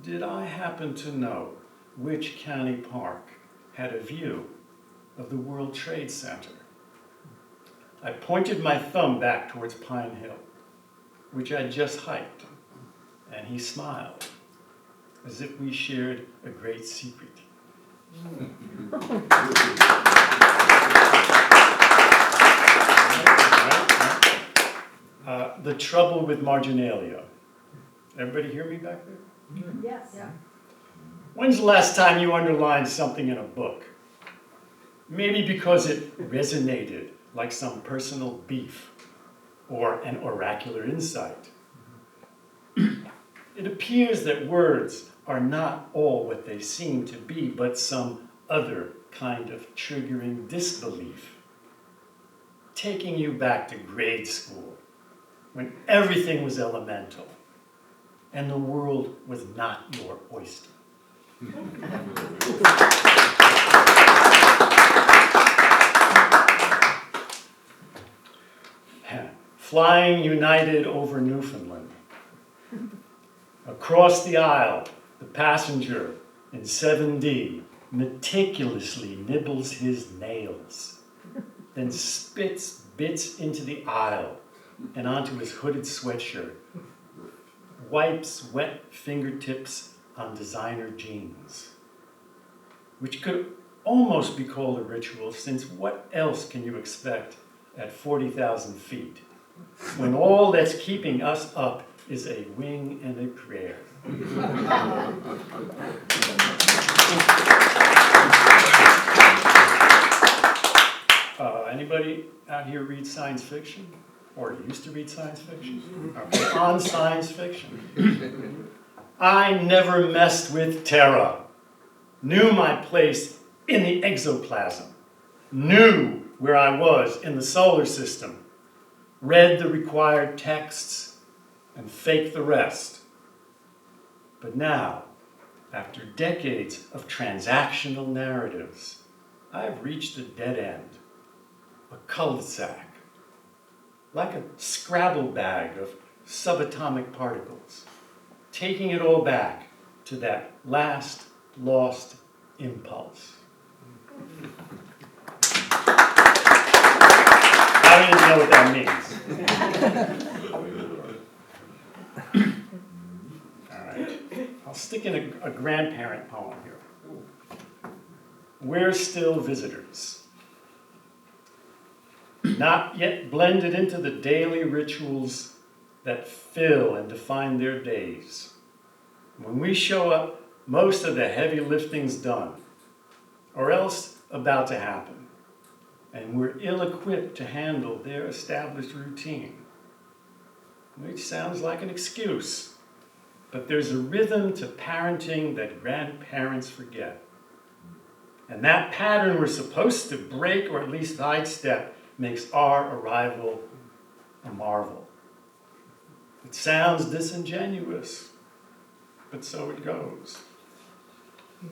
Did I happen to know which county park had a view of the World Trade Center? I pointed my thumb back towards Pine Hill, which I'd just hiked, and he smiled, as if we shared a great secret. The trouble with marginalia. Everybody hear me back there?
Yes. Yeah.
When's the last time you underlined something in a book? Maybe because it resonated like some personal beef or an oracular insight. It appears that words are not all what they seem to be, but some other kind of triggering disbelief, taking you back to grade school when everything was elemental and the world was not your oyster. Flying United over Newfoundland. Across the aisle, the passenger in 7D meticulously nibbles his nails, then spits bits into the aisle and onto his hooded sweatshirt, wipes wet fingertips on designer jeans, which could almost be called a ritual, since what else can you expect at 40,000 feet when all that's keeping us up is a wing and a prayer? Anybody out here read science fiction? Or used to read science fiction? Okay. On science fiction. I never messed with Terra. Knew my place in the exoplasm. Knew where I was in the solar system. Read the required texts and faked the rest. But now, after decades of transactional narratives, I've reached a dead end, a cul-de-sac, like a Scrabble bag of subatomic particles, taking it all back to that last lost impulse. I don't even know what that means. All right, I'll stick in a grandparent poem here. We're still visitors, not yet blended into the daily rituals that fill and define their days. When we show up, most of the heavy lifting's done, or else about to happen, and we're ill-equipped to handle their established routine, which sounds like an excuse, but there's a rhythm to parenting that grandparents forget. And that pattern we're supposed to break or at least sidestep makes our arrival a marvel. It sounds disingenuous, but so it goes. All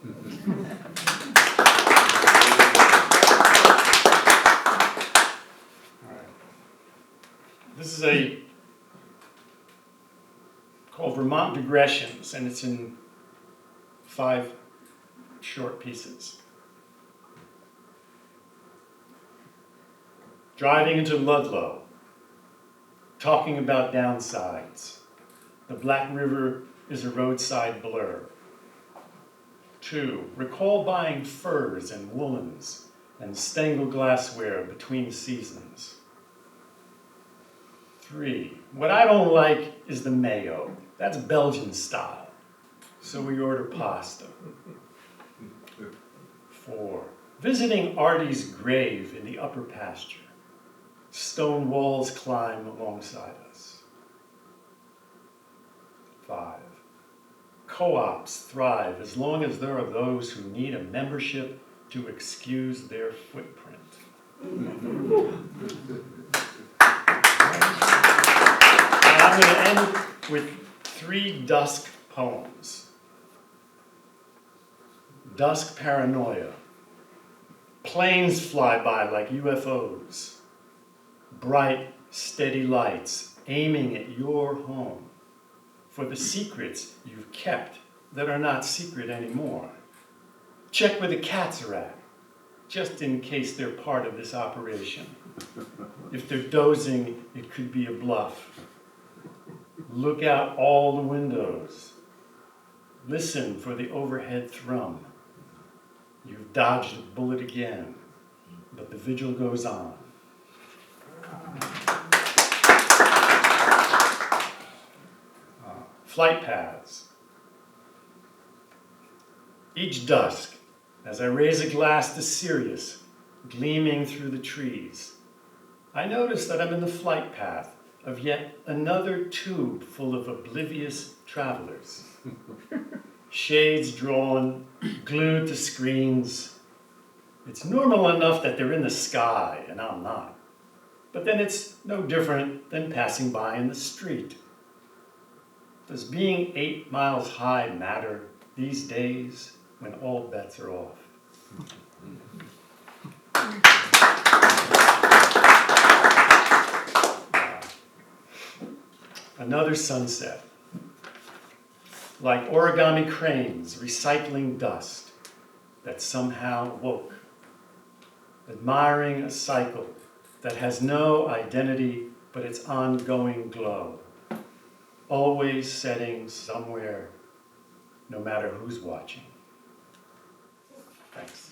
right. This is called Vermont Digressions, and it's in 5 short pieces. Driving into Ludlow, talking about downsides. The Black River is a roadside blur. 2, recall buying furs and woolens and Stengel glassware between seasons. 3, what I don't like is the mayo. That's Belgian style, so we order pasta. 4, visiting Artie's grave in the upper pasture. Stone walls climb alongside us. 5, co-ops thrive as long as there are those who need a membership to excuse their footprint. And I'm going to end with 3 dusk poems. dusk paranoia. Planes fly by like UFOs. Bright, steady lights aiming at your home for the secrets you've kept that are not secret anymore. Check where the cats are at, just in case they're part of this operation. If they're dozing, it could be a bluff. Look out all the windows. Listen for the overhead thrum. You've dodged a bullet again, but the vigil goes on. Flight paths. Each dusk, as I raise a glass to Sirius, gleaming through the trees, I notice that I'm in the flight path of yet another tube full of oblivious travelers. Shades drawn, glued to screens. It's normal enough that they're in the sky and I'm not. But then it's no different than passing by in the street. Does being 8 miles high matter these days when all bets are off? Another sunset. Like origami cranes recycling dust that somehow woke. Admiring a cycle that has no identity but its ongoing glow. Always setting somewhere, no matter who's watching. Thanks.